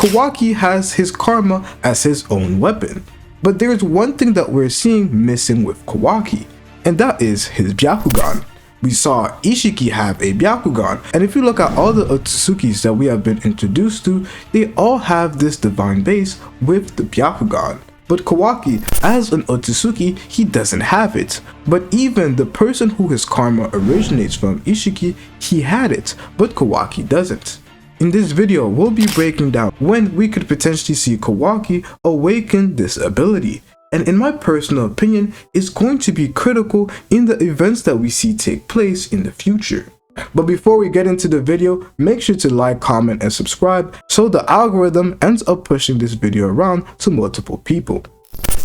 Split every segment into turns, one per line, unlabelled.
Kawaki has his karma as his own weapon. But there's one thing that we're seeing missing with Kawaki, and that is his Byakugan. We saw Isshiki have a Byakugan, and if you look at all the Otsukis that we have been introduced to, they all have this divine base with the Byakugan. But Kawaki, as an Otsutsuki, he doesn't have it. But even the person who his karma originates from, Isshiki, he had it, but Kawaki doesn't. In this video, we'll be breaking down when we could potentially see Kawaki awaken this ability. And in my personal opinion, it's going to be critical in the events that we see take place in the future. But before we get into the video, make sure to like, comment, and subscribe so the algorithm ends up pushing this video around to multiple people.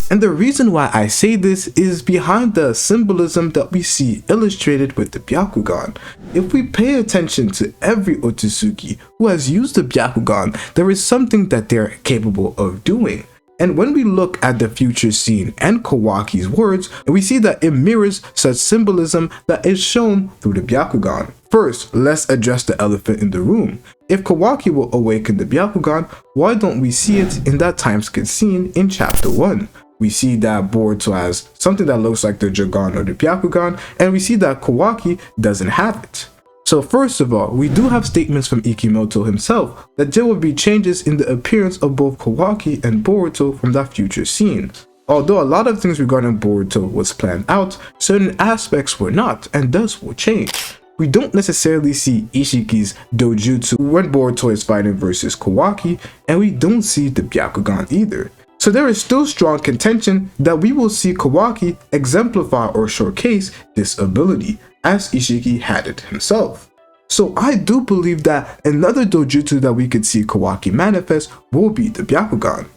And the reason why I say this is behind the symbolism that we see illustrated with the Byakugan. If we pay attention to every Otsutsuki who has used the Byakugan, there is something that they're capable of doing. And when we look at the future scene and Kawaki's words, we see that it mirrors such symbolism that is shown through the Byakugan. First, let's address the elephant in the room. If Kawaki will awaken the Byakugan, why don't we see it in that time-skip scene in chapter 1? We see that Boruto has something that looks like the Jogan or the Byakugan, and we see that Kawaki doesn't have it. So first of all, we do have statements from Ikemoto himself that there will be changes in the appearance of both Kawaki and Boruto from that future scene. Although a lot of things regarding Boruto was planned out, certain aspects were not, and thus will change. We don't necessarily see Isshiki's Dojutsu when Boruto is fighting versus Kawaki, and we don't see the Byakugan either. So there is still strong contention that we will see Kawaki exemplify or showcase this ability, as Isshiki had it himself. So I do believe that another Dojutsu that we could see Kawaki manifest will be the Byakugan.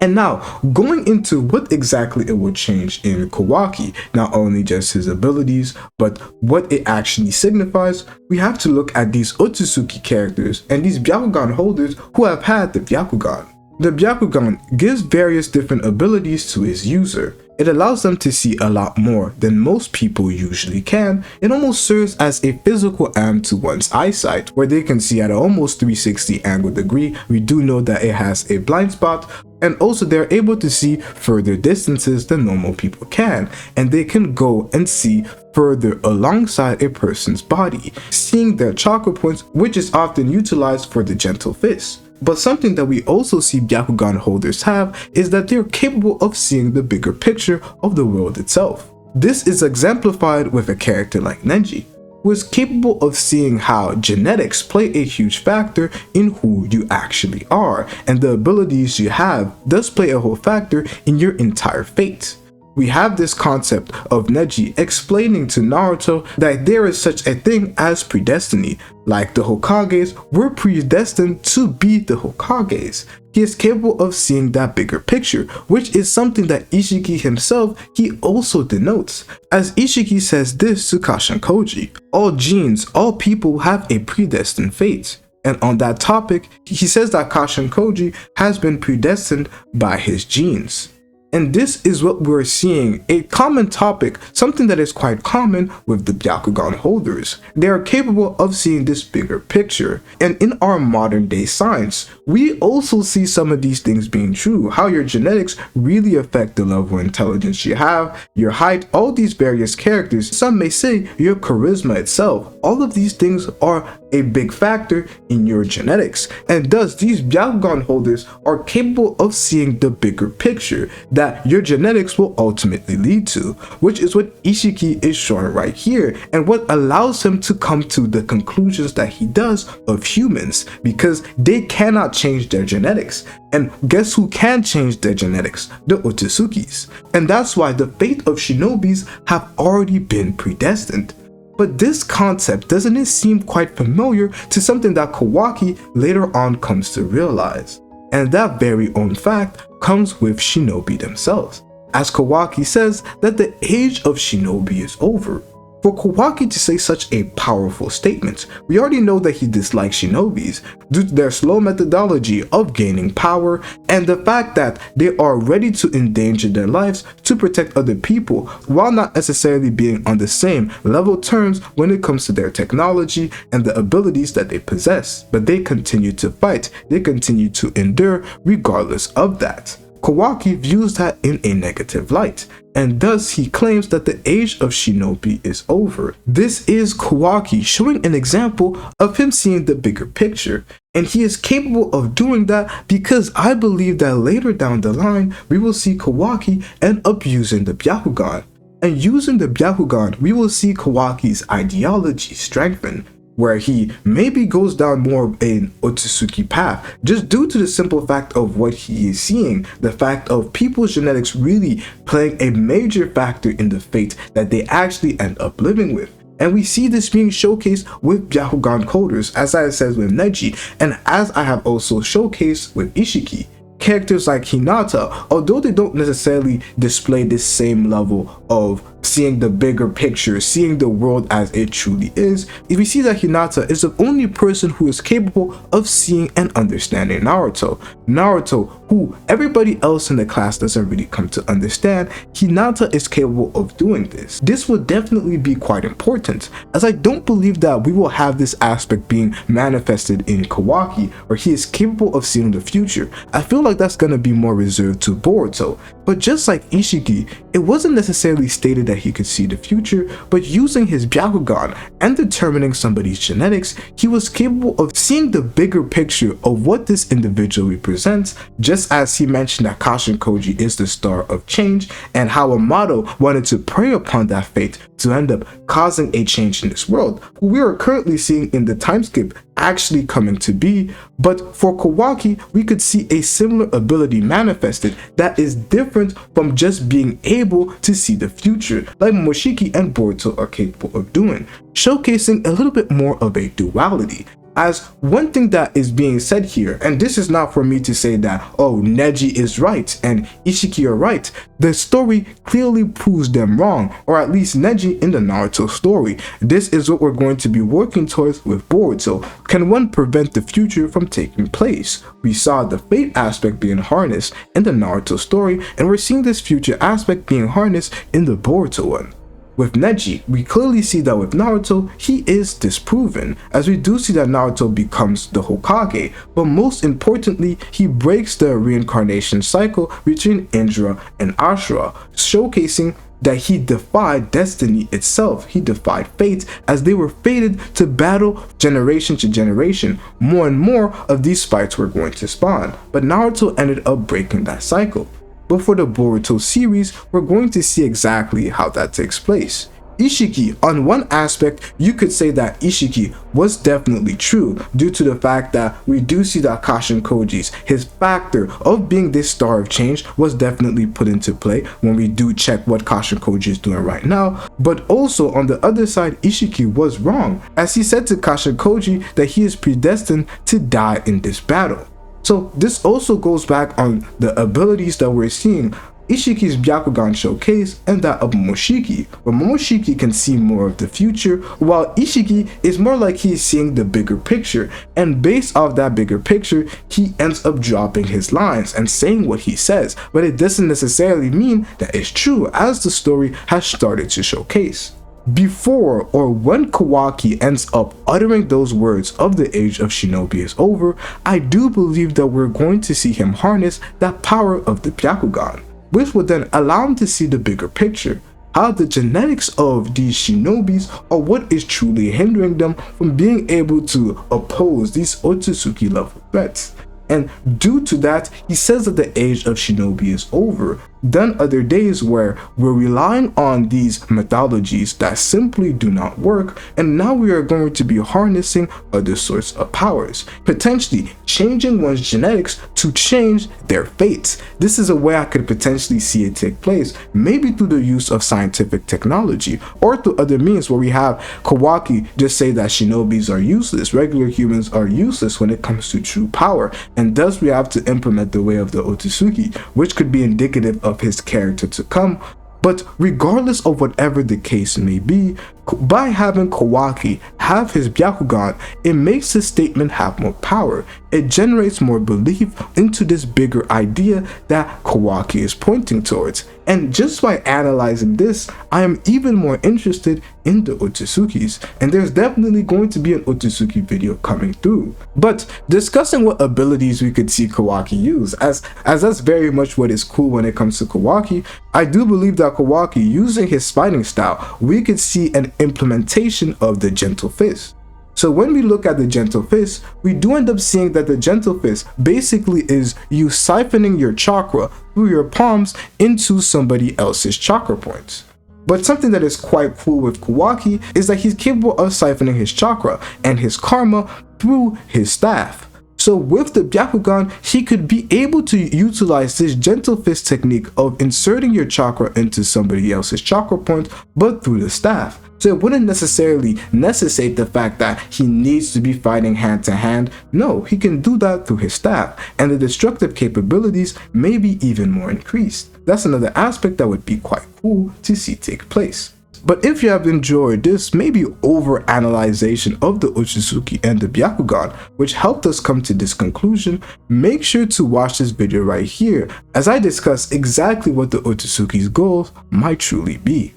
And now, going into what exactly it will change in Kawaki, not only just his abilities, but what it actually signifies, we have to look at these Otsutsuki characters and these Byakugan holders who have had the Byakugan. The Byakugan gives various different abilities to its user. It allows them to see a lot more than most people usually can. It almost serves as a physical arm to one's eyesight, where they can see at an almost 360 angle degree. We do know that it has a blind spot, and also they're able to see further distances than normal people can, and they can go and see further alongside a person's body, seeing their chakra points, which is often utilized for the gentle fist. But something that we also see Byakugan holders have is that they're capable of seeing the bigger picture of the world itself. This is exemplified with a character like Neji, who is capable of seeing how genetics play a huge factor in who you actually are, and the abilities you have does play a whole factor in your entire fate. We have this concept of Neji explaining to Naruto that there is such a thing as predestiny. Like the Hokages were predestined to be the Hokages. He is capable of seeing that bigger picture, which is something that Isshiki himself, he also denotes. As Isshiki says this to Kashinkoji, all genes, all people have a predestined fate. And on that topic, he says that Kashinkoji has been predestined by his genes. And this is what we're seeing, a common topic, something that is quite common with the Byakugan holders. They are capable of seeing this bigger picture. And in our modern day science, we also see some of these things being true, how your genetics really affect the level of intelligence you have, your height, all these various characters. Some may say your charisma itself. All of these things are a big factor in your genetics, and thus these Byakugan holders are capable of seeing the bigger picture that your genetics will ultimately lead to, which is what Isshiki is showing right here, and what allows him to come to the conclusions that he does of humans, because they cannot change their genetics. And guess who can change their genetics? The Otsukis. And that's why the fate of Shinobis have already been predestined. But this concept, doesn't it seem quite familiar to something that Kawaki later on comes to realize? And that very own fact comes with Shinobi themselves, as Kawaki says that the age of Shinobi is over. For Kawaki to say such a powerful statement, we already know that he dislikes shinobis due to their slow methodology of gaining power and the fact that they are ready to endanger their lives to protect other people while not necessarily being on the same level terms when it comes to their technology and the abilities that they possess. But they continue to fight, they continue to endure regardless of that. Kawaki views that in a negative light, and thus he claims that the age of Shinobi is over. This is Kawaki showing an example of him seeing the bigger picture, and he is capable of doing that because I believe that later down the line we will see Kawaki end up using the Byakugan. And using the Byakugan, we will see Kawaki's ideology strengthen, where he maybe goes down more of an Otsutsuki path, just due to the simple fact of what he is seeing, the fact of people's genetics really playing a major factor in the fate that they actually end up living with. And we see this being showcased with Byakugan coders, as I said with Neji, and as I have also showcased with Isshiki. Characters like Hinata, although they don't necessarily display this same level of seeing the bigger picture, seeing the world as it truly is, if we see that Hinata is the only person who is capable of seeing and understanding Naruto. Naruto, who everybody else in the class doesn't really come to understand, Hinata is capable of doing this. This will definitely be quite important, as I don't believe that we will have this aspect being manifested in Kawaki, where he is capable of seeing the future. I feel like that's gonna be more reserved to Boruto. But just like Isshiki, it wasn't necessarily stated that he could see the future, but using his Byakugan and determining somebody's genetics, he was capable of seeing the bigger picture of what this individual represents, just as he mentioned that Kashin Koji is the star of change, and how Amato wanted to prey upon that fate to end up causing a change in this world, who we are currently seeing in the time skip actually coming to be. But for Kawaki, we could see a similar ability manifested that is different from just being able to see the future, like Momoshiki and Boruto are capable of doing, showcasing a little bit more of a duality. As one thing that is being said here, and this is not for me to say that, oh, Neji is right and Isshiki are right, the story clearly proves them wrong, or at least Neji in the Naruto story. This is what we're going to be working towards with Boruto. Can one prevent the future from taking place? We saw the fate aspect being harnessed in the Naruto story, and we're seeing this future aspect being harnessed in the Boruto one. With Neji, we clearly see that with Naruto, he is disproven, as we do see that Naruto becomes the Hokage, but most importantly, he breaks the reincarnation cycle between Indra and Ashura, showcasing that he defied destiny itself. He defied fate, as they were fated to battle generation to generation. More and more of these fights were going to spawn, but Naruto ended up breaking that cycle. But for the Boruto series, we're going to see exactly how that takes place. Isshiki, on one aspect, you could say that Isshiki was definitely true, due to the fact that we do see that Kashin Koji's, his factor of being this star of change was definitely put into play when we do check what Kashin Koji is doing right now. But also on the other side, Isshiki was wrong, as he said to Kashin Koji that he is predestined to die in this battle. So this also goes back on the abilities that we're seeing Ishiki's Byakugan showcase and that of Momoshiki, where Momoshiki can see more of the future, while Isshiki is more like he's seeing the bigger picture, and based off that bigger picture, he ends up dropping his lines and saying what he says, but it doesn't necessarily mean that it's true, as the story has started to showcase. Before or when Kawaki ends up uttering those words of the age of Shinobi is over, I do believe that we're going to see him harness that power of the Byakugan, which would then allow him to see the bigger picture, how the genetics of these Shinobis are what is truly hindering them from being able to oppose these Otsutsuki level threats. And due to that, he says that the age of Shinobi is over. Then other days where we're relying on these methodologies that simply do not work, and now we are going to be harnessing other sorts of powers, potentially changing one's genetics to change their fates. This is a way I could potentially see it take place, maybe through the use of scientific technology, or through other means where we have Kawaki just say that Shinobis are useless, regular humans are useless when it comes to true power, and thus we have to implement the way of the Otsutsuki, which could be indicative of his character to come. But regardless of whatever the case may be, By having Kawaki have his Byakugan, it makes the statement have more power. It generates more belief into this bigger idea that Kawaki is pointing towards. And just by analyzing this, I am even more interested in the Otsuzukis, and there's definitely going to be an Otsutsuki video coming through. But discussing what abilities we could see Kawaki use, as that's very much what is cool when it comes to Kawaki, I do believe that Kawaki, using his fighting style, we could see an implementation of the Gentle Fist. So when we look at the Gentle Fist, we do end up seeing that the Gentle Fist basically is you siphoning your chakra through your palms into somebody else's chakra points. But something that is quite cool with Kawaki is that he's capable of siphoning his chakra and his karma through his staff. So with the Byakugan, he could be able to utilize this Gentle Fist technique of inserting your chakra into somebody else's chakra point, but through the staff. So it wouldn't necessarily necessitate the fact that he needs to be fighting hand to hand. No, he can do that through his staff, and the destructive capabilities may be even more increased. That's another aspect that would be quite cool to see take place. But if you have enjoyed this maybe over-analyzation of the Otsutsuki and the Byakugan, which helped us come to this conclusion, make sure to watch this video right here as I discuss exactly what the Otsutsuki's goals might truly be.